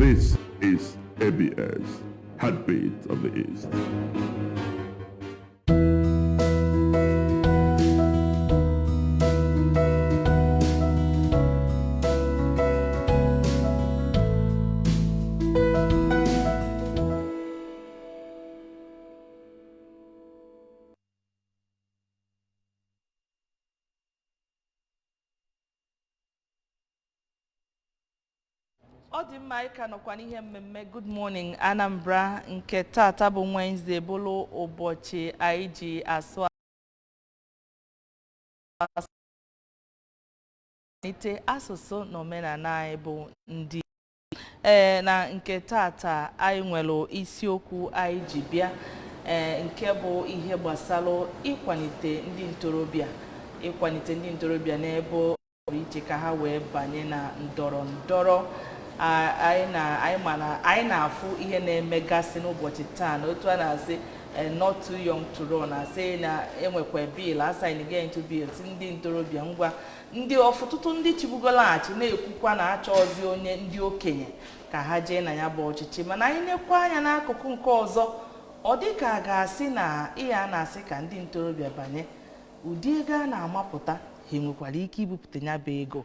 This is ABS, Heartbeat of the East. Odimma ika nọkwa n'ihe mmemme Good Morning Anambra nke tata bụ Wednesday bụlụ ụbọchị anyị ji asụ asụsụ na omenala anyị bụ ndị na nke tata anyị nwere isiokwu anyị ji bịa nke bụ ihe gbasara ịkwalite ndị ntorobịa n'ebe ọ pụrụ iche ka ha wee banye na ndọrọ ndọrọ. anyị na-afụ ihe na-emegasị n'ụbọchị taa na otu a na-asị not too young to run, asị na enwekwa bill asign into bills ndị ntorobịa ngwa ndị ọtụtụ ndị chibugolaghachi na-ekwukwa na achọzi onye ndị okenye ka ha jee na ya bụ ọchịchị, mana anyị nekwa anya n'akụkụ nke ọzọ ọ dị ka a ga-asị na ihe a na-asị ka ndị ntorobịa banye ụdị ego a na-amapụta ha enwekwara ike ibupụta ya bụ ego.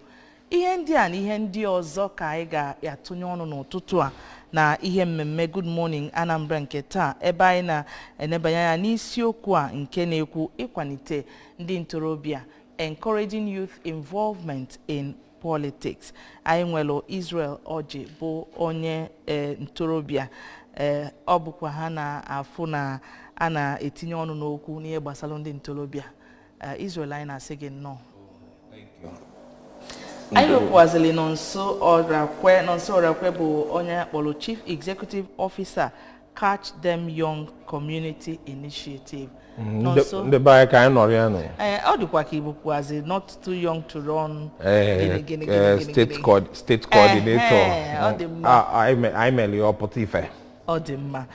Ihe ndị a na ihe ndị ọzọ ka anyị ga-atụnye ọnụ n'ụtụtụ a na ihe mmemme Good Morning Anambra nke taa, ebe anyị na-enebanye anya n'isiokwu a nke na-ekwu ịkwalite ndị ntorobịa, encouraging youth involvement in politics. Anyị nwere Israel Oji bụ onye ntorobịa, ọ bụkwa ha na-afụ na a na-etinye ọnụ n'okwu n'ihe gbasara ndị ntorobịa. Israel, anyị na-asị gị nnọọ. Anyị nwekwazili Nonso Orakwe bụ onye akpọrọ Chief Executive Officer Catch Them Young Community Initiative. Ndị be ka anyị nọrọ ya nọ. Ọ dịkwa ka ibụkwazi not too young to run. State coordinator. Anyị mere ọpụta ife. Ọ dị mma.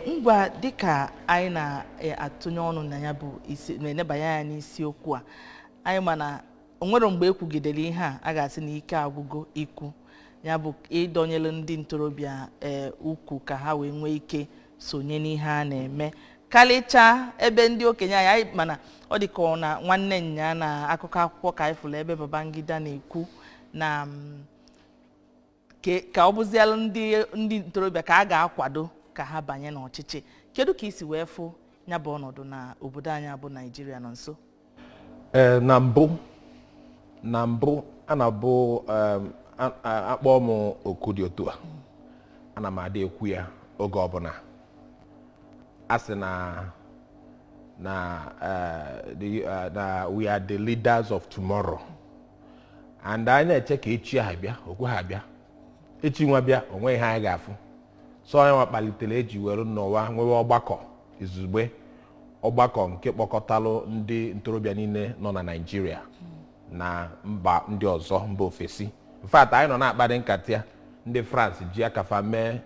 Ngwa dịka anyị na-atụnye ọnụ na ya bụ na-enebanye anya n'isiokwu a, anyị mana onwere mgbe ekwugidere ihe a ga-asị na ike agwụgo ikwu ya bụ ịdọnyere ndị ntorobịa ukwu ka ha wee nwee ike sonye n'ihe a na-eme karịchaa ebe ndị okenye anyị mana ọ dị ka na nwanne nya na akụkọ akwụkwọ ka anyị fụrụ ebe Babangida na-ekwu na ka ọ bụzialụ ndị ntorobịa ka a ga-akwado ka ha banye n'ọchịchị. Kedu ka isi wee fụ ya bụ ọnọdụ na obodo anyị bụ Naịjirịa nọ nso? Na mbụ a na-abụ akpọ m oku dị otu a, ana m adị ekwu ya oge ọbụla. A sị na we are the leaders of tomorrow, and anyị na-eche ka echi ha bịa okwu ha bịa, echi nwa bịa onwe ihe anyị ga-afụ. So onye nwa kpalitere eji were n'ụwa nwewe ọgbakọ izugbe, ọgbakọ nke kpọkọtalụ ndị ntorobịa niile nọ na Naịjirịa na mba ndị ọzọ, mba ofesi. In fact, anyị nọ na-akparị nkata ya ndị France ji akafa mee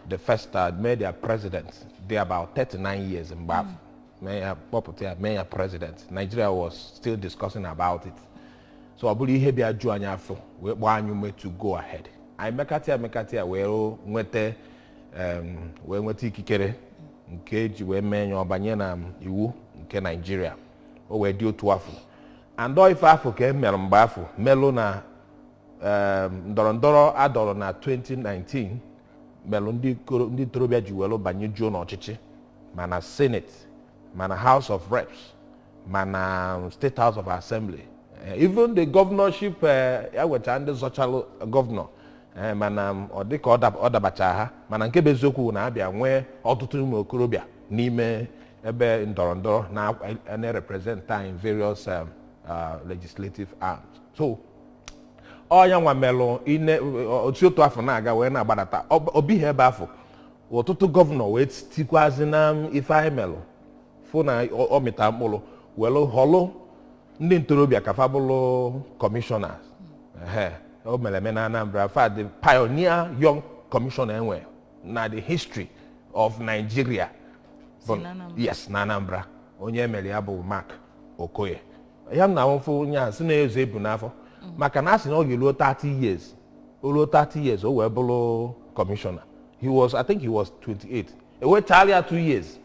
the first mee their president dị about 39 years mgbe afọ mee ya kpọpụta ya mee ya president. Nigeria was still discussing about it. So ọ bụrụ ihe bịa jụọ anyị afọ wee kpọọ anyị ume to go ahead. Anyị mekata ya wee nweta ikikere nke eji wee mee ya ọbanye na iwu nke Nigeria. O wee dị otu afọ. Andọ ife afọ ka emere mgbe afọ melụ na ndọrọndọrọ adọrọ na 2019 melụ ndị ntorobịa ji welu banye juo n'ọchịchị, mana Senate, mana House of Reps, mana State House of Assembly, even the governorship ya wecha ndị zọchalụ gọvanọ, mana ọ dị ka ọ dabacha ha, mana nke bụ eziokwu na abịa nwee ọtụtụ ụmụ okorobịa n'ime ebe ndọrọndọrọ na-represent in various legislative arms. So ọnya nwa melụ otu otu afọ na-aga wee na-agbadata obighị ebe afọ ọtụtụ gọvanọ wee tikwazi na ife anyị melụ fụ na ọ mịta mkpụrụ welu họlụ ndị ntorobịa ka fabụlụ commissioners. O mere eme na Anambra, fa the pioneer young commissioner enwe na the history of Nigeria. Yes, na Anambra. Onye emere ya bụ Mark Okoye. Ya na nwụfụ onye a sị na-ezo ebu n'afọ maka na asị na ọ ga-eruo 30 years o wee bụrụ commissioner. I think he was 28. He went Charlie 2 years.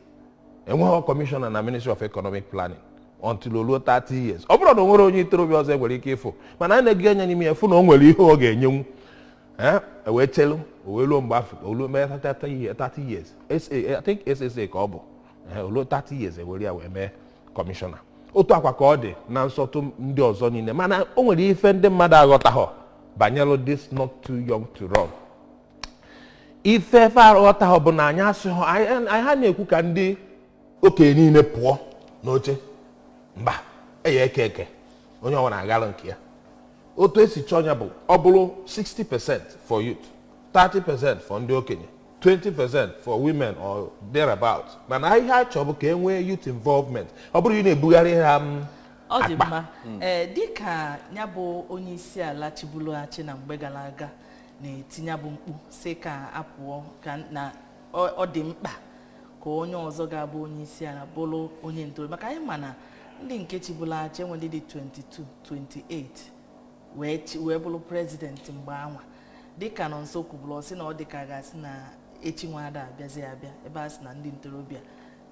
And we have commissioner in the Ministry of Economic Planning until olu 30 years. Ọ bụrụ na onwere onye itorobịa ọzọ nwere ike ịfụ, mana anyị na-ege anya n'ime efu na o nwere ihe ọ ga-enyenwu. Wee chelu, wee luo mgbe afọ, olu mee 30 years. I think SSA ka ọ bụ. Olu 30 years ewere ya wee mee commissioner. Otu akwa ka ọ dị na nsọtụ ndị ọzọ niile, mana o nwere ife ndị mmadụ aghọtaghọ banyere this not too young to run. Ife aghọtaghọ bụ na anyị asịghọ, anyị ha na-ekwu ka ndị okenye niile pụọ n'oche. Mba, eke onye ọbụla agala nke ya. Otu esi chọọ ya bụ ọ bụrụ 60% for youth, 30% for ndị okenye, 20% for women or thereabout. Mana ihe a chọọ bụ ka e nwee youth involvement. Ọ bụrụ ị na-ebugharị ha ọ dị mma. Dịka ya bụ onye isi ala Chibulughachi na mgbe gara aga na-etinye bụ mkpu sị ka apụọ ka na ọ dị mkpa ka onye ọzọ ga-abụ onye isi ala bụrụ onye ntorobịa, maka anyị ma na ndị nke Chibulughachi enwe ndị dị 22, 28 wee bụrụ prezidenti mgbe anwa. Dịka nọ nso kwubụrụ sị na ọ dịka gasị na echi nwada abịazi abịa ebe a sị na ndị ntorobịa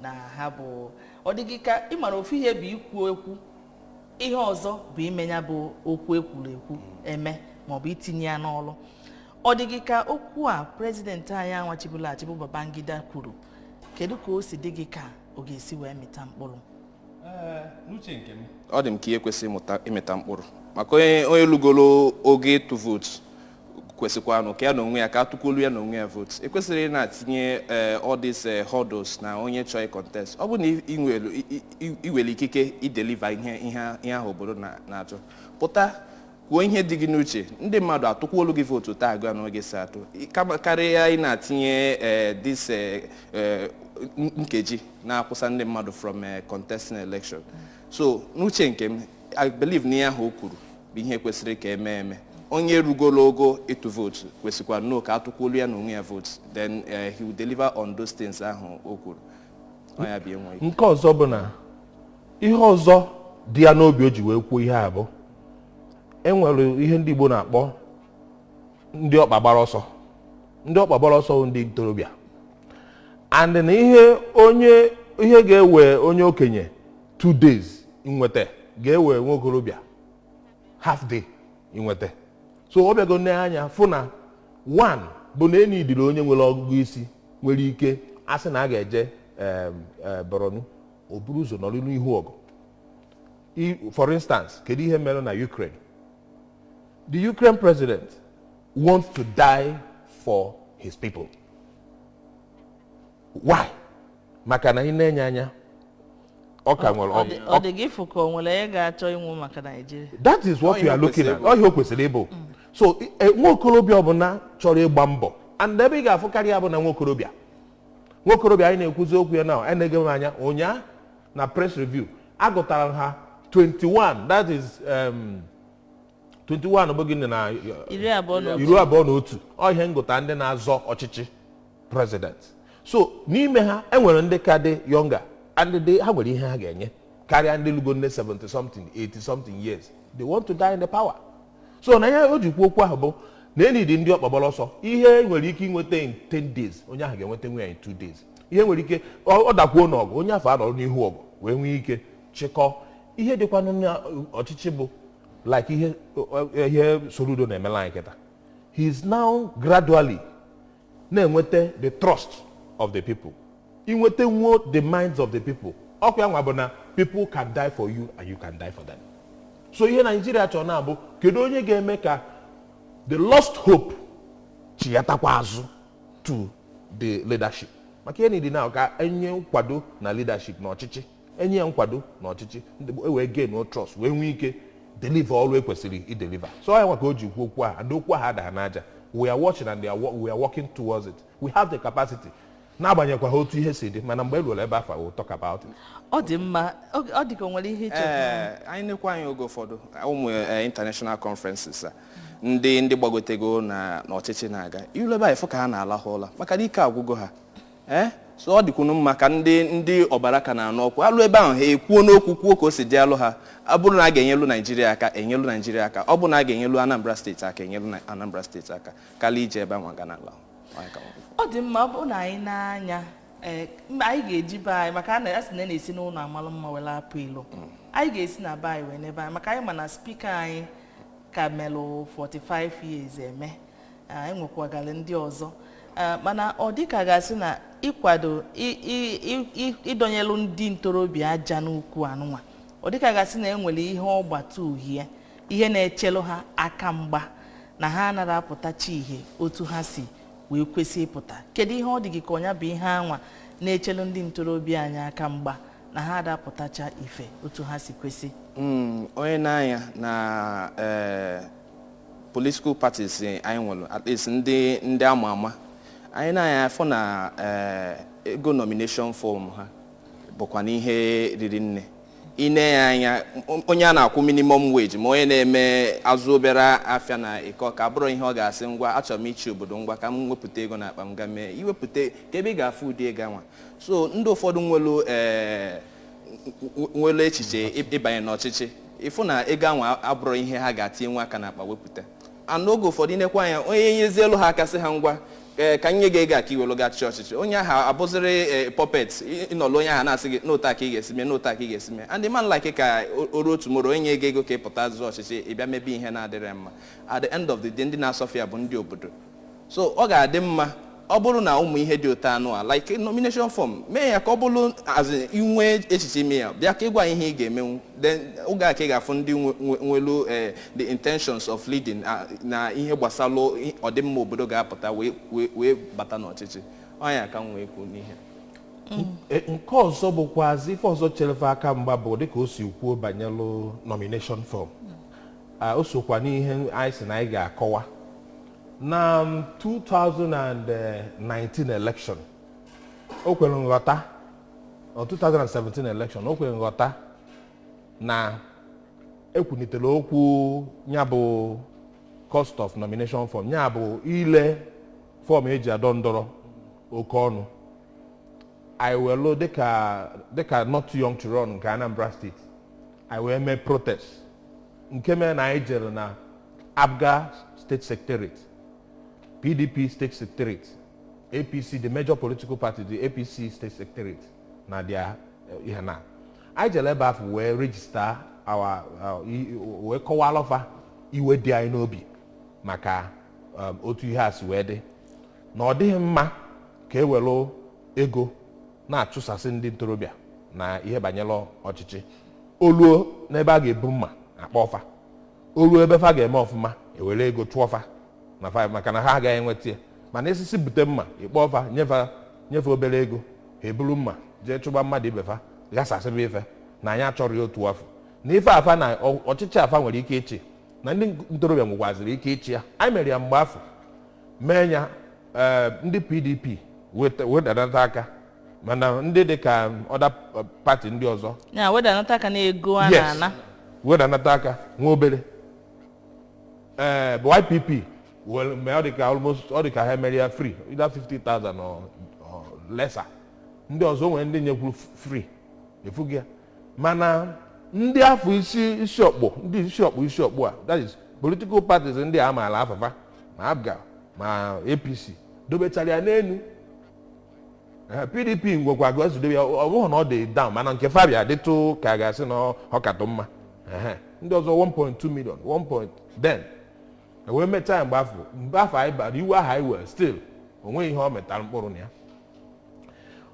na ha bụ ọ dịghị ka ịmara ofu ihe bụ ikwu ekwu, ihe ọzọ bụ imenya bụ okwu ekwuru ekwu eme maọbụ itinye ya n'ọlụ. Ọ dịghị ka okwu a prezidenti anyị anwa Chibulughachi bụ Babangida kwuru, kedu ka o si dị gị ka ọ ga-esi wee mịta mkpụrụ? N'uche nke m, ọ dị m ka ihe kwesịrị ịmịta mkpụrụ, maka onye lugolo oge ịtụ vootu kwesịkwanụ ka ya na onwe ya ka atụkwolu ya na onwe ya vootu. Ekwesịrị na-atinye all these hurdles na onye chọọ contest. Ọ bụ na ị nwere ikike ideliva ihe ahụ obodo na-achọ, pụta kwuo ihe dị gị n'uche. Ndị mmadụ atụkwolu gị vootu taa agụ n'oge si atụ karịa ị na-atinye this nkeji na-akwụsa ndị mmadụ from contesting election. So n'uche nke m, I believe na ihe ahụ o kwuru bụ ihe kwesịrị ka eme. Onye rugolo ogo ịtụ vootu kwesịkwa nnọọ ka atụkwolu ya na onwe ya vootu, then he will deliver on those things ahụ o kwuru. Ya bụ enwe nke ọzọ bụ na ihe ọzọ dị ya n'obi o ji wee kwuo ihe a bụ enwere ihe ndị Igbo na-akpọ ndị ọkpa gbara ọsọ. Ndị ọkpa gbara ọsọ ndị ntorobịa, and na ihe ga-ewe onye okenye 2 days inweta ga-ewe nwa okorobịa half day inweta. So ọ bịago n'anya fụ na 1 bụ na enyi dịrị onye nwere ọgụgụ isi nwere ike asị na a ga-eje Borno o buru ụzọ nọrọ n'ihu ọgụ. For instance, kedu ihe mere na Ukraine? The Ukraine president wants to die for his people. Why? Maka na ị na-enye anya ọ ka nwere ọ dị gị fụ ka o nwere ya ga-achọ inwu maka Nigeria. That is what we are looking at. Ọ ihe o kwesịrị ịbụ. So nwa okorobịa ọbụla chọrọ ịgba mbọ, and ebe ị ga-afụkarị ya bụ na nwa okorobịa anyị na-ekwuzi okwu ya na anyị na-ege m anya ụnyaa na press review agụtara ha 21, that is 21 bụ gịnị na 21 ọ ihe ngụta ndị na-azọ ọchịchị president. So n'ime ha enwere ndị ka dị younger, and ha nwere ihe ha ga-enye karịa ndị lugo nne 70 something 80 something years. They want to die in the power. So na ya o jikwu okwu ahụ bụ na enidi ndị ọkpa gbara ọsọ ihe nwere ike inweta in 10 days onye ahụ ga-enweta nwe ya in 2 days. Ihe nwere ike ọ dakwuo n'ọgụ onye afọ anọrọ n'ihu ọgụ wee nwee ike chịkọ ihe dịkwanụ n'ọchịchị bụ like ihe Soludo na-emela anyị kịta. He is now gradually na-enweta the trust of the people. Inweta nwuo the minds of the people. Ọkụ ya nwa bụ na people can die for you and you can die for them. So ihe Nigeria chọrọ na-abụ kedu onye ga-eme ka the lost hope chiyatakwa azụ to the leadership. Maka ihe niile na ka enye nkwado na leadership na ọchịchị, enye ya nkwado na ọchịchị ndị wee gain no trust wee nwee ike deliver all ekwesịrị ideliver. So ya nwa ka o ji kwuo okwu a, ndị okwu ahụ adaghị n'aja. We are watching and we are working towards it. We have the capacity. N'agbanyekwa ha otu ihe si dị, mana mgbe eruola ebe afọ we'll talk about it. Ọ dị mma, ọ dị ka nwere ihe ịchọ. Anyị nekwa anyị oge ụfọdụ ụmụ international conferences a ndị gbagotego na ọchịchị na-aga ilu ebe anyị fụ ka ha na-alahụ ụla maka na ike agwụgo ha. So ọ dịkwunu mma ka ndị ọbara ka na-anụ ọkụ alụ ebe ahụ ha ekwuo n'okwu kwuo ka o si dị alụ ha. Abụrụ na a ga-enyelu Nigeria aka enyelu Nigeria aka, ọ bụ na a ga-enyelu Anambra steeti aka enyelu Anambra steeti aka, kala ije ebe ahụ ga n'ala. ọ dị mma ọ bụ na anyị n'anya anyị ga-eji be anyị maka a sị na na-esi n'ụlọ amalụ mma were apụ ilo anyị ga-esi na be anyị wee n'ebe anyị maka anyị ma na spika anyị ka melụ 45 years eme anyị nwekwagara ndị ọzọ mana ọ dịka gasị na ịkwado ịdọnyelụ ndị ntorobịa aja n'ukwu anụnwa ọ dịka gasị na enwere ihe ọgbata uhie ihe na-echelụ ha aka mgba na ha anaghị apụtachi ihe otu ha si wee kwesị ịpụta kedu ihe ọ dị gị ka ọnya bụ ihe anwa na-echelu ndị ntorobịa anyị aka mgba na ha adapụtacha ife otu ha si kwesị onye n'anya na political parties anyị nwere at least ndị ama ama anyị n'anya afọ na ego nomination form ha bụkwa n'ihe riri nne ine ya anya onye a na-akwụ minimum wage ma onye na-eme azụ obere afịa na ịkọ ka bụrụ ihe ọ ga-asị ngwa achọrọ m ichi obodo ngwa ka m wepụta ego n'akpa m ga mee iwepụta ka ebe ị ga-afụ ụdị ego nwa so ndị ụfọdụ nwelu echiche ịbanye n'ọchịchị ịfụ na ego anwa abụrụ ihe ha ga-atinye nwa aka n'akpa wepụta n'oge ụfọdụ inekwa anya onye nyezi elu ha aka sị ha ngwa ka nye gị ego aka iwelu gachi ọchịchị onye ahụ abụziri puppet ịnọlụ onye ahụ na-asị gị n'otu aka ị ga-esi mee n'otu aka ị ga-esi mee and man like ka o ruo tumoro onye gị ego ka ị pụta zụọ ọchịchị ịbịa mebe ihe na-adịrị mma at the end of the day ndị na-asọfịa bụ ndị obodo so ọ ga-adị mma ọ bụrụ na ụmụ ihe dị otu anụ a like nomination form mee ya ka ọ bụrụ inwe echiche ime ya bịa ka ịgwa ihe ị ga-emenwu then oge a ka ị ga-afụ ndị nwelu the intentions of leading na ihe gbasalụ ọdịmma obodo ga-apụta wee bata n'ọchịchị ọnya ka m wee kwuo n'ihe nke ọzọ bụkwazi ife ọzọ cherefe aka mgba bụ dịka o si kwuo banyelụ nomination form o sokwa n'ihe anyị si na anyị ga-akọwa na 2019 election o kwere nghọta 2017 election o kwere nghọta na ekwunitere okwu ya bụ cost of nomination form ya bụ ile fọm eji adọ ndọrọ oke ọnụ anyị welu dịka not too young to run nke Anambra State anyị wee mee protest nke mere na anyị jere na Abga State Secretariat PDP State Secretariat, APC, the major political party, the APC State Secretariat, na dia ihe na. I jere ebe afọ wee register wee kọwalọfa iwe dị anyị n'obi maka otu ihe a si wee dị. Na ọ dịghị mma ka e welu ego na-achụsasị ndị ntorobịa na ihe banyere ọchịchị. Oluo n'ebe a ga-ebu mma akpa ọfa. Oluo ebe fa ga-eme ọfụma ewere ego chụọ ọfa. Maka na ha agaghị enweta ya mana esisi bute mma ịkpọ ọfa nyefe obere ego ha eburu mma jee chụba mmadụ ibefa ghasasịba ife na anyị achọrọ ya otu afọ na ife afa na ọchịchị afa nwere ike ịchị na ndị ntorobịa nwekwaziri ike ịchị ya anyị mere ya mgbe afọ mee ya ndị PDP wedanata aka mana ndị dị ka ọda pati ndị ọzọ wedanata aka na ego a na-ana wedanata aka nwa obere bụ YPP well ọ dị ka ha mere ya free either 50,000 or lesser ndị ọzọ nwere ndị nyekwuru free efughị ya mana ndị afọ isi ọkpụ a that is political parties ndị a maara afafa ma Abga ma APC dobechara ya n'elu PDP ngwekwa gọzidobe ya ọ bụghị na ọ dị down mana nke Fabia dịtụ ka a ga-asị na ọ katụ mma ndị ọzọ 1.2 million 1.10 wee mechaa mgbe afọ anyị bara iwe aha anyị were still onwe ihe ọ metara mkpụrụ na ya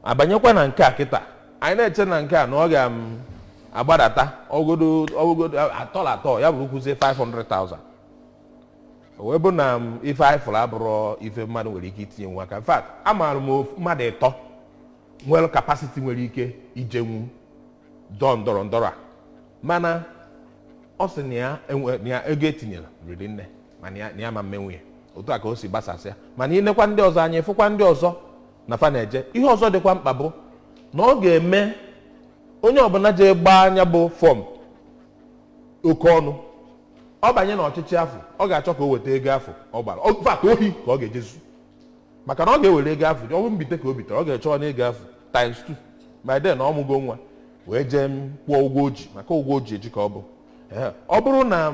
abanyekwa na nke a kịta anyị na-eche na nke a na ọ ga-agbadata ogodo atọ ya bụrụ kwuzie 500,000 wee bụ na ife anyị fụrụ abụrụ ife mmadụ nwere ike itinye nwa ka in fact amaara m mmadụ ịtọ nwere kapasiti nwere ike ijenwu ndọrọ ndọrọ a mana ọ sị na ya ego etinyere riri nne mana ya ma mmenwu ya otu a ka o si gbasasịa mana inekwa ndị ọzọ anya fụkwa ndị ọzọ na fa na-eje ihe ọzọ dịkwa mkpa bụ na ọ ga-eme onye ọbụla jee gbaa anya bụ fọm oke ọnụ ọ banye n'ọchịchị afọ ọ ga-achọ ka o weta ego afọ ọ gbara ohi ka ọ ga-ejezu maka na ọ ga-ewere ego afọ ọ bụ mbite ka o bitere ọ ga-echọ n'ego afọ times 2 by then ọ mụgo nwa wee jee kwụọ ụgwọ oji maka ụgwọ oji eji ka ọ bụ ọ bụrụ na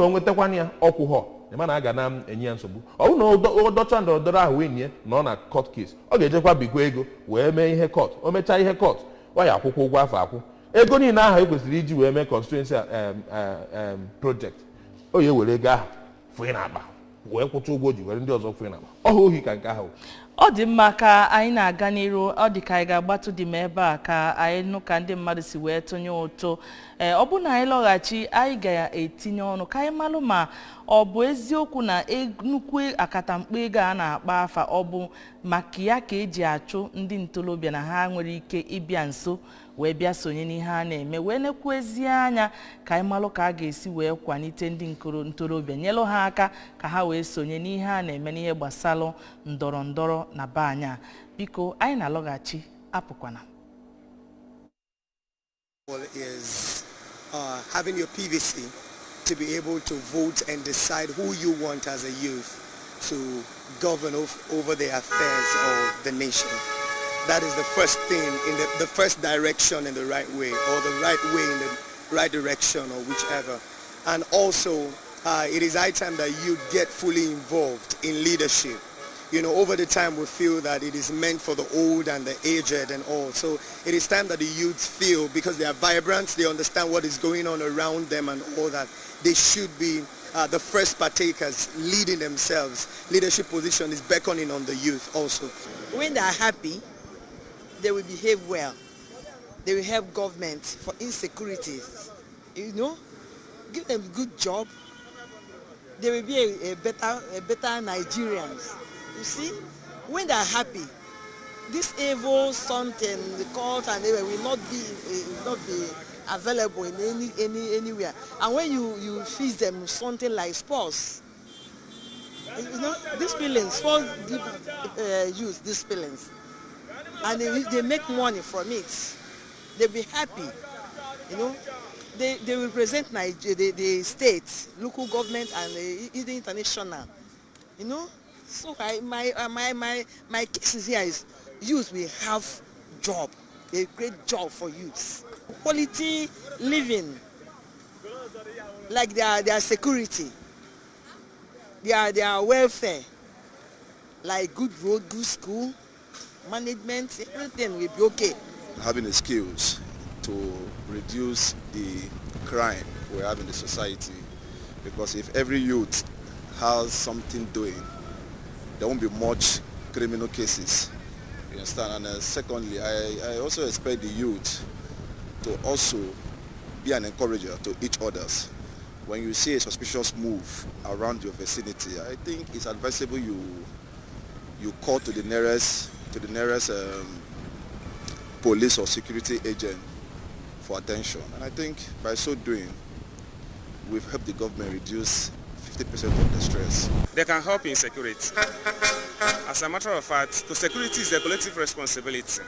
o nwetakwana ya ọkwụghọ mana aga na enye ya nsogbu ọ bụrụ na ọdọcha ndọrọndọrọ ahụ wee nye nọ na court case ọ ga-ejekwa bikwa ego wee mee ihe court o mechaa ihe court ọ ya akwụkwọ ụgwọ afọ akwụ ego niile ahụ ekwesịrị iji wee mee constituency project o ya were ego ahụ fụị na akpa wee kwụcha ụgwọ ji were ndị ọzọ fụị na akpa ọ hụ ohi ka nke ahụ. ọ dị mma ka anyị na-aga n'iru ọ dị ka anyị ga-agbatụ dị m ebe a ka anyị nụ ka ndị mmadụ si wee tụnye ụtụ ọ bụ na anyị lọghachi anyị ga-etinye ọnụ ka anyị malụ ma ọ bụ eziokwu na nnukwu akatamkpo ego a na-akpa afa ọ bụ maka ya ka eji achụ ndị ntorobịa na ha nwere ike ịbịa nso wee bịa sonye n'ihe a na-eme wee nekwuezie anya ka anyị malụ ka a ga-esi wee kwalite ndị ntorobịa nyelụ ha aka ka ha wee sonye n'ihe a na-eme n'ihe gbasalụ ndọrọ ndọrọ na be anyị biko anyị na-alọghachi apụkwana. Is having your PVC to be able to vote and decide who you want as a youth to govern over the affairs of the nation. That is the first thing in the first direction in the right way, or the right way in the right direction, or whichever. And also, it is high time that you get fully involved in leadership. You know, over the time we feel that it is meant for the old and the aged and all. So it is time that the youths feel, because they are vibrant, they understand what is going on around them and all that, they should be the first partakers, leading themselves. Leadership position is beckoning on the youth also. When they are happy, they will behave well. They will help government for insecurities. You know, give them a good job. They will be a better Nigerians. You see, when they are happy, this evil something, the cult and everything will not be available in anywhere. And when you feed them something like sports, you know, these feelings, sports use these feelings. And they make money from it. They'll be happy, you know. They represent Nigeria, the state, local government, and the international, you know. So my case here is youth will have job, a great job for youth, quality living, like their security, their welfare, like good road, good school, management, everything will be okay. Having the skills to reduce the crime we have in the society, because if every youth has something doing, there won't be much criminal cases. You understand? And secondly, I also expect the youth to also be an encourager to each others. When you see a suspicious move around your vicinity, I think it's advisable you call to the nearest police or security agent for attention. And I think by so doing, we've helped the government reduce 50% of the stress. They can help in security. As a matter of fact, security is a collective responsibility.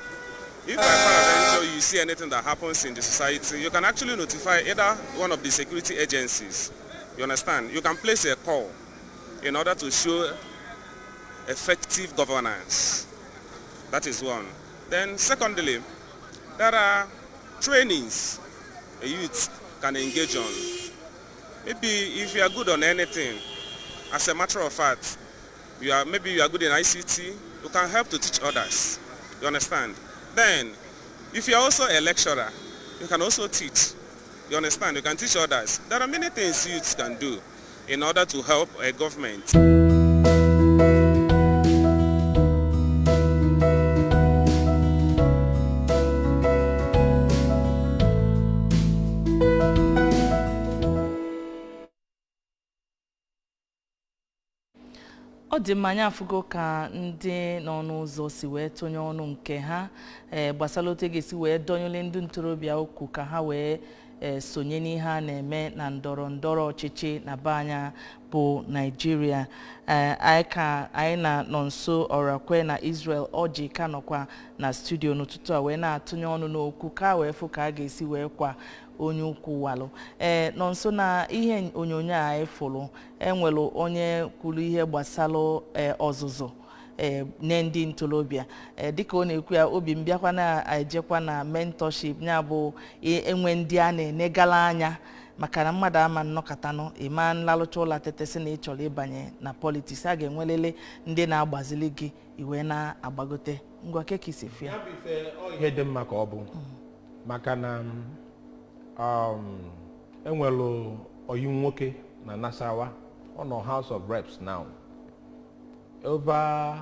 If by peradventure you see anything that happens in the society, you can actually notify either one of the security agencies. You understand? You can place a call in order to show effective governance. That is one. Then secondly, there are trainings a youth can engage on. Maybe if you are good on anything, as a matter of fact, maybe you are good in ICT, you can help to teach others. You understand? Then, if you are also a lecturer, you can also teach. You understand? You can teach others. There are many things youths can do in order to help a government. ọ dị mmanya afụgo ka ndị nọ n'ụzọ si wee tụnye ọnụ nke ha gbasara otu ga-esi wee dọnyele ndị ntorobịa okwu ka ha wee sonye n'ihe a na-eme na ndọrọ ndọrọ ọchịchị na be anya bụ Nigeria. Anyị nọ nso Ọrakwe na Israel Ọjị ka nọkwa na studio n'ụtụtụ a wee na-atụnye ọnụ n'okwu ka wee fụ ka a ga-esi wee kwa onye ukwu walụ nọ nso na ihe onyonyo a anyị fụrụ enwere onye kwuru ihe gbasara ọzụzụ nye ndị ntorobịa dịka ọ na-ekwu ya obi mbịakwa na-ejekwa na mentorship ya bụ enwe ndị a na-enegala anya maka na mmadụ ama nnọkọtanụ ịma nlalụcha ụlọ tetesi na ịchọrọ ịbanye na politiks a ga-enwelele ndị na-agbazili gị iwe na-agbagote ngwa keka isi fia ihe dị mma ka ọ bụ maka na enwelu oyi nwoke na Nasarawa ọ nọ House of Reps now over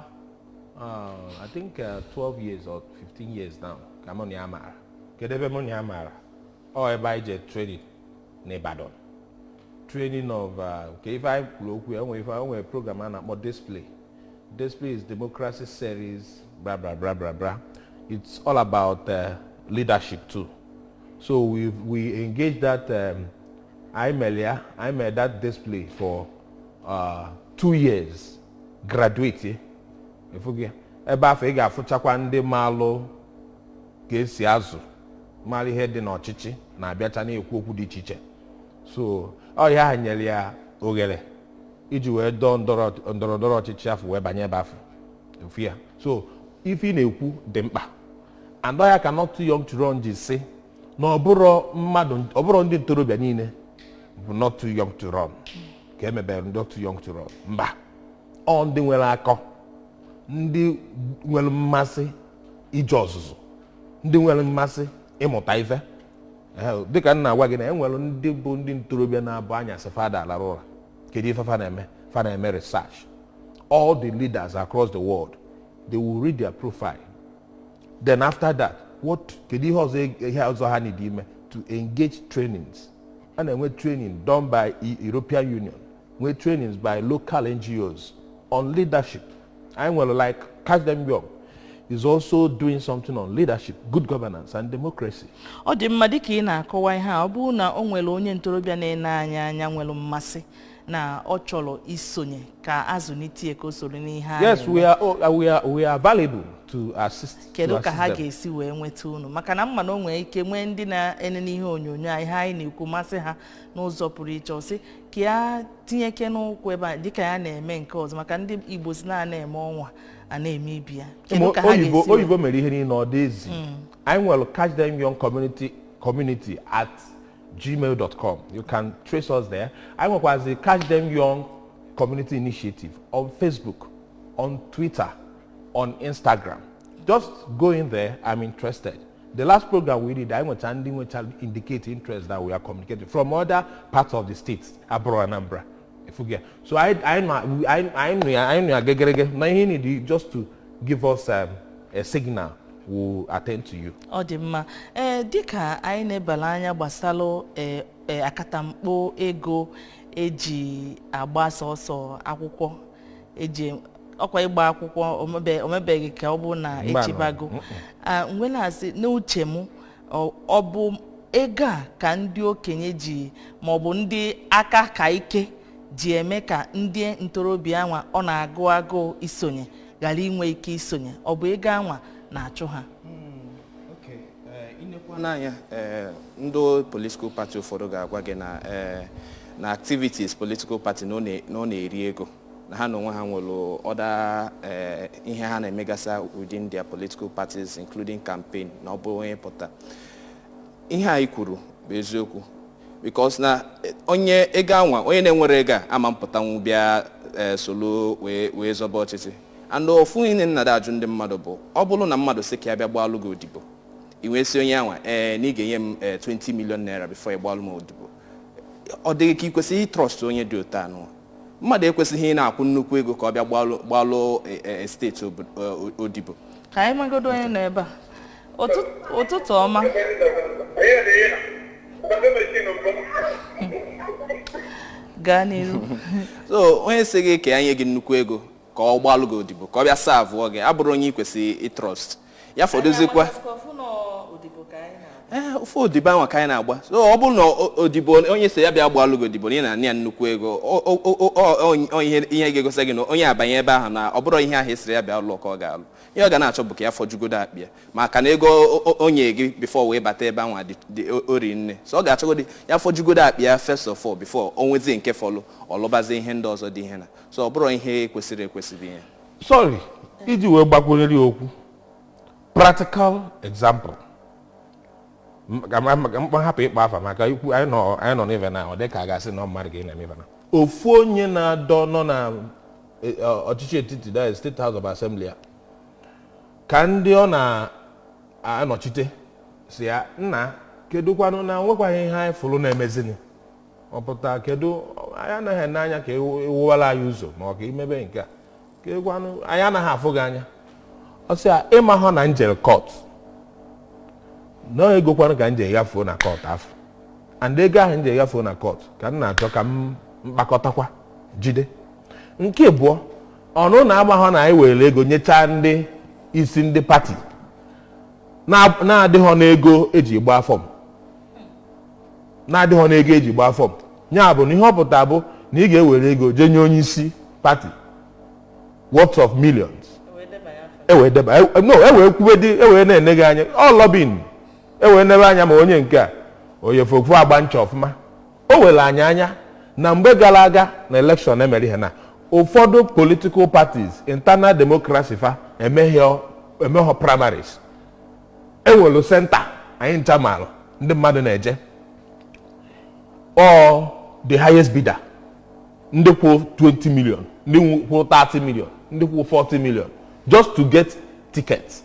I think 12 years or 15 years now ka mụ na ya mara kedu ebe mụ na ya mara ọ ebe anyị je training n'Ibadan training of ka ife anyị kwuru okwu enwere program a na-akpọ display is democracy series blah blah blah blah blah. It's all about leadership too. So we engaged that I made that display for 2 years. Graduate. If we ebe afọ ị ga-afụchakwa ndị malụ ka esi azụ mara ihe dị n'ọchịchị na-abịacha na-ekwu okwu dị iche iche. So ọ ya nyere ya oghere iji wee dọọ ndọrọndọrọ ọchịchị afọ wee banye ebe afọ. So if ị na-ekwu dị mkpa and I cannot too young to run ji say na ọbụrụ ndị ntorobịa niile bụ not too young to run ka emebere not too young to run mba ọ ndị nwere akọ ndị nwere mmasị ije ọzụzụ ndị nwere mmasị ịmụta ife dịka nna agwa gị na enwere ndị bụ ndị ntorobịa na-abụ anyasị fada alara ụra kedu ife fa na-eme research. All the leaders across the world, they will read their profile. Then after that, kedu ihe ọzọ ha need ime to engage trainings. And then with training done by European Union, with trainings by local NGOs on leadership. I will like Catch Them Young is also doing something on leadership, good governance and democracy. Ọ dị mma dịka ị na-akọwa ihe a ọ bụrụ na o nwere onye ntorobịa na-ene anya nwere mmasị na ọ chọrọ isonye ka azụnite ka o soro n'ihe a. Yes, we are available to assist. Kedu ka ha ga-esi wee nweta unu maka na mma na o nwere ike nwee ndị na-ene n'ihe onyonyo ihe anyị na-ekwu masị ha n'ụzọ pụrụ iche ọsị ka ya tinyeke n'ụkwụ ebe a dịka ya na-eme nke ọzọ maka ndị Igbo si na-eme ọnwa a na-eme ibi ya. Kedu ka ha ga-esi oyibo mere ihe niile ọ dị ezi. Anyị nwere Catch Them Young community at gmail.com. You can trace us there. I work as the Catch Them Young Community Initiative on Facebook, on Twitter, on Instagram. Just go in there. I'm interested. The last program we did, I want to indicate interest that we are communicating from other parts of the states, abroad Anambra. If we get so, I need just to give us a signal. Will attend to you. Ọ dị mma dịka anyị na-ebala anya gbasalụ akatamkpo ego eji agba sọsọ akwụkwọ eji ọkwa ịgba akwụkwọ omebeghị ka ọ bụ na echibago mgbe na-asị n'uche m ọ bụ ego a ka ndị okenye ji ma ọ bụ ndị aka ka ike ji eme ka ndị ntorobịa anwa ọ na-agụ agụụ isonye ghara inwe ike isonye ọ bụ ego anwa na-achụ ha. Inekwa n'anya ndị political party ụfọdụ ga-agwa gị na activities political party na ọ na-eri ego na ha na onwe ha nwere ọda ihe ha na-emegasa within their political parties including campaign na ọ bụ onye pụta ihe anyị kwuru bụ eziokwu because na onye ego anwa onye na-enwere ego ama mpụtanwu bịa solo wee zọba ọchịchị and ofu ihe nna ajụ ndị mmadụ bụ ọ bụrụ na mmadụ sị ka ya bịa gbaalụ gị odibo i wee sị onye anwa na ị ga-enye m 20 million naira before ị gbaalụ m odibo ọ dịghị ka ị kwesịghị trọst onye dị otu anụ mmadụ ekwesịghị na-akwụ nnukwu ego ka ọ bịa gbaalụ steeti odibo ka anyị magodo onye nọ ebe a ụtụtụ ọma gaa n'iru. So onye sị gị ka ya nye gị nnukwu ego ka ọ gbaalụ gị odibo ka ọ bịa savụọ gị abụrụ onye ị kwesịrị ịtrọst ya fọdụzikwa ofe odibo ahụ ka anyị na-agba so ọ bụrụ na odibo onye si ya bịa gbaalụ gị odibo na ya nnukwu ego ihe ga-egosi gị na onye abanye ebe ahụ na ọ bụrụ ihe ahụ esiri ya bịa lụọ ka ọ ga-alụ ihe ọ ga na-achọ bụ ka ya fọjugodo akpị ya maka na ego onye gị bifo wee bata ebe ahụ dị ori nne so ọ ga-achọgodi ya fọjugodo akpị ya first of all bifo o nwezie nke fọlụ ọlụbazie ihe ndị ọzọ dị ihe na so ọ bụrụ ihe kwesịrị ihe. Sorry, iji wee gbakwunyere okwu practical example hapụ ịkpa afa maka ikwu anyị nọ n'ebe na ọ dị ka a ga-asị na mmadụ ga na-eme na ofu onye na-adọ nọ na ọchịchị etiti that is State House of Assembly a ka ndị ọ na-anọchite si ya nna kedu kwanụ na nwekwaghị ihe anyị fụrụ na-emezini ọ pụta kedu anyị anaghị n'anya ka ewuwala anyị ụzọ ma ọ ka imebe nke a kedu kwanụ anyị anaghị afụ gị anya ọ sị ya ịma hụ na njel court na ego kwanụ ka nje gafuo na court afọ and ego ahụ nje gafuo na court ka m na-achọ ka m mkpakọtakwa jide nke abụọ ọnụ na-agbahọ na anyị were ego nyechaa ndị isi ndị pati na-adịghọ n'ego eji gbaa fọm na-adịghọ n'ego eji gbaa fọm ya bụ na ihe ọ pụta bụ na ị ga-ewere ego jee nye onye isi pati worth of millions ewee na-ene gị anya ọ lobbying ewee nebe anya ma onye nke a onye fofu agba ncha ọfụma o were anya na mgbe gara aga na election emere ihe na ụfọdụ political parties internal democracy fa emeghọ primaries enwelu center anyị ncha malụ ndị mmadụ na-eje or the highest bidder ndị kwụ 20 million ndị kwụ 30 million ndị kwụ 40 million just to get tickets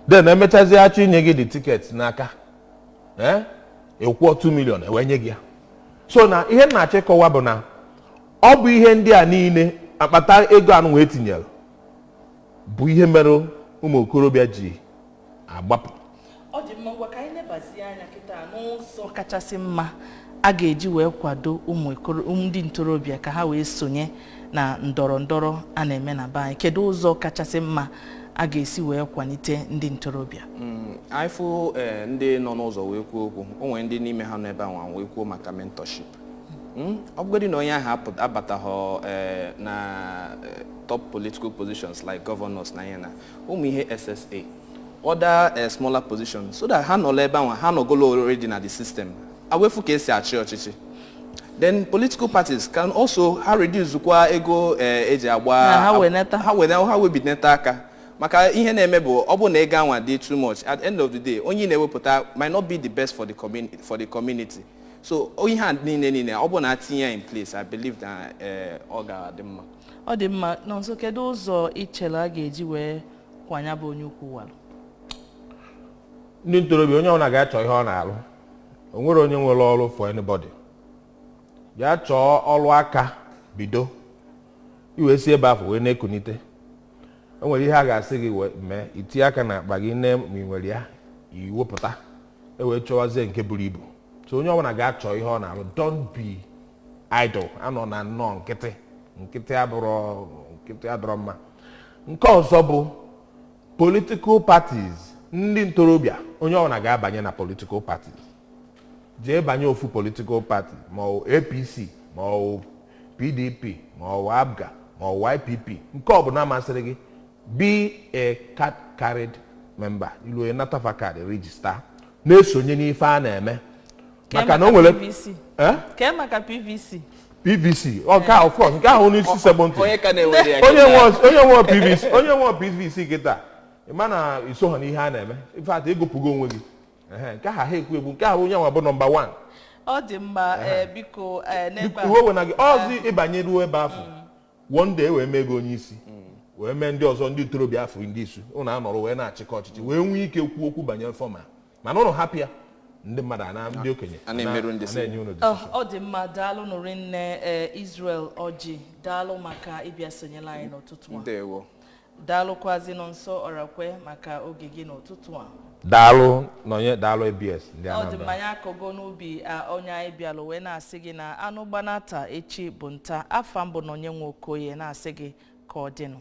then emechazi achọ inye gị the tickets n'aka ịkwụọ 2 million ewenye gị ya so na ihe na-achịkọwa bụ na ọ bụ ihe ndị a niile akpata ego anụ wee tinyere bụ ihe mere ụmụ okorobịa ji agbapụ. Ọ dị mma ngwa ka anyị nebazie anya kịta n'ụzọ kachasị mma a ga-eji wee kwado ndị ntorobịa ka ha wee sonye na ndọrọ ndọrọ a na-eme na be anyị. Kedu ụzọ kachasị mma a ga-esi wee kwalite ndị ntorobịa? Anyị fụ ndị nọ n'ụzọ wee kwuo okwu, o nwere ndị n'ime ha nọ ebe anwa wee kwuo maka mentorship. Ọ bụgodị na onye ahụ abataghọ na top political positions like governors na yana ụmụ ihe SSA other smaller positions so that ha nọ ebe anwa ha nọgolo already na the system awefu ka esi achị ọchịchị. Then political parties can also ha reduce kwa ego eji agba ha webineta aka maka ihe na-eme bụ ọ bụ na ego anwa dị too much at the end of the day onye na-ewepụta might not be the best for the community. So onye ha niile ọ bụ na tinye in place I believe that ọ ga-adị mma. Ọ dị mma na nso kedu ụzọ ichere a ga-eji wee kwanya bụ onye ukwu walụ? Ndị ntorobịa onye ọbụla ga-achọ ihe ọ na-alụ, o nwere onye nwere ọrụ for anybody. Ya chọọ ọrụ aka bido iwe si ebe afọ wee na-ekunite. O nwere ihe a ga-asị gị mee itinye aka na akpa gị nne ma ị nwere ya iwepụta ewee chọwazie nke buru ibu. So onye ọbụla ga-achọ ihe ọ na-alụ, don't be idle. Anọ na nnọọ nkịtị adọrọ mma. Nke ọzọ bụ political parties. Ndị ntorobịa onye ọbụla ga-abanye na political parties. Jee banye ofu political party ma ọ APC ma ọ PDP ma ọ ABGA ma ọ YPP nke ọbụla masịrị gị, be a card carried member. Ilu enatafa card register na-esonye n'ife a na-eme. Maka na o nwere ke maka PVC okay, of course nke ahụ n'isi 70 onye nwe PVC kịta ịma na iso ha n'ihe a na-eme ife atụ egopụgo onwe gị nke ha ekwu egwu nke ahụ onye nwa bụ nọmba 1. Ọ dị mma biko n'ebe iwe wena gị ọzi ịbanye ruo ebe afọ one day wee mee gị onye isi wee mee ndị ọzọ ndị ntorobịa afọ ndị isu ụnụ anọrọ wee na-achịkọ ọchịchị wee nwee ike kwuo okwu banyere fọma mana ụnụ hapụ ya ndị mmadụ ndị okenye na-enye ụnụ decision. Ọ dị mma daalụ nụrụ nne Israel Ọjị daalụ maka ịbịa sonyela anyị n'ụtụtụ a. Ndewo. Daalụkwazi nọ nso Ọrakwe maka oge gị n'ụtụtụ a. Daalụ nọnye daalụ ABS ndị Anambra. Ọ dị mma ya akọgo n'ubi onye anyị bịalụ wee na-asị gị na anụ gbanata echi bụ nta afa mbụ na onye nwe Okoye na-asị gị ka ọ dịnụ.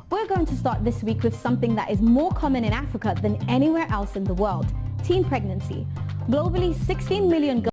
We're going to start this week with something that is more common in Africa than anywhere else in the world: teen pregnancy. Globally, 16 million girls